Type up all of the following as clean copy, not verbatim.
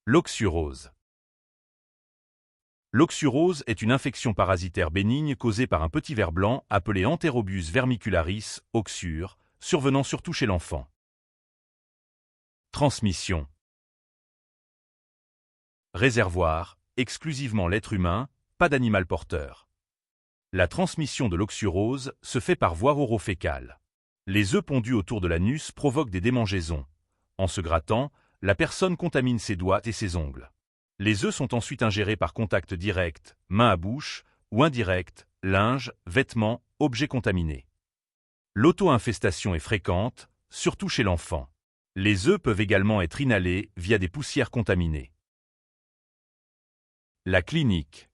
L'oxurose. L'oxurose est une infection parasitaire bénigne causée par un petit ver blanc appelé Enterobus vermicularis, oxure, survenant surtout chez l'enfant. Transmission. Réservoir, exclusivement l'être humain, pas d'animal porteur. La transmission de l'oxurose se fait par voie orofécale. Les œufs pondus autour de l'anus provoquent des démangeaisons. En se grattant, la personne contamine ses doigts et ses ongles. Les œufs sont ensuite ingérés par contact direct, main à bouche, ou indirect, linge, vêtements, objets contaminés. L'auto-infestation est fréquente, surtout chez l'enfant. Les œufs peuvent également être inhalés via des poussières contaminées. La clinique.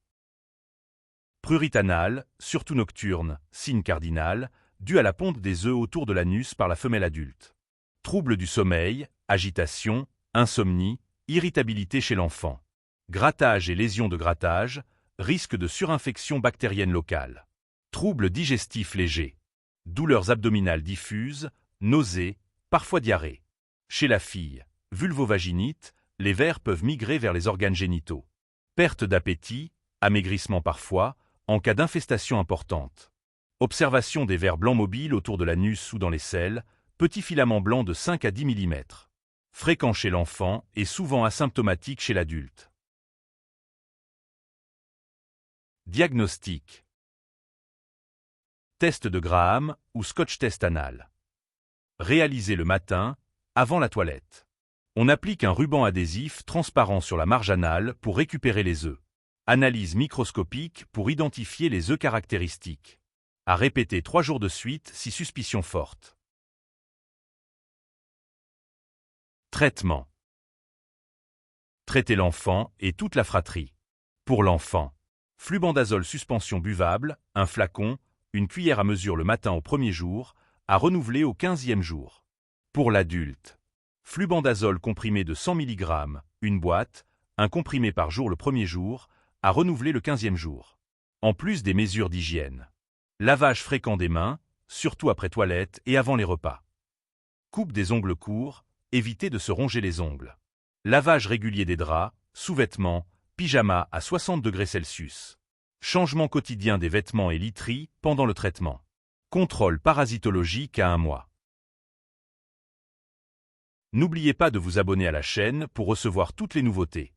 Prurite anale, surtout nocturne, signe cardinal, dû à la ponte des œufs autour de l'anus par la femelle adulte. Troubles du sommeil, agitation, insomnie, irritabilité chez l'enfant. Grattage et lésions de grattage, risque de surinfection bactérienne locale. Troubles digestifs légers. Douleurs abdominales diffuses, nausées, parfois diarrhée. Chez la fille, vulvovaginite, les vers peuvent migrer vers les organes génitaux. Perte d'appétit, amaigrissement parfois, en cas d'infestation importante. Observation des vers blancs mobiles autour de l'anus ou dans les selles, petits filaments blancs de 5 à 10 mm. Fréquent chez l'enfant et souvent asymptomatique chez l'adulte. Diagnostic. Test de Graham ou Scotch test anal. Réalisé le matin, avant la toilette. On applique un ruban adhésif transparent sur la marge anale pour récupérer les œufs. Analyse microscopique pour identifier les œufs caractéristiques. À répéter 3 jours de suite si suspicion forte. Traitement. Traiter l'enfant et toute la fratrie. Pour l'enfant, flubendazole suspension buvable, un flacon, une cuillère à mesure le matin au premier jour, à renouveler au 15e jour. Pour l'adulte, flubendazole comprimé de 100 mg, une boîte, un comprimé par jour le premier jour, à renouveler le 15e jour. En plus des mesures d'hygiène. Lavage fréquent des mains, surtout après toilette et avant les repas. Coupe des ongles courts, évitez de se ronger les ongles. Lavage régulier des draps, sous-vêtements, pyjama à 60 degrés Celsius. Changement quotidien des vêtements et literie pendant le traitement. Contrôle parasitologique à 1 mois. N'oubliez pas de vous abonner à la chaîne pour recevoir toutes les nouveautés.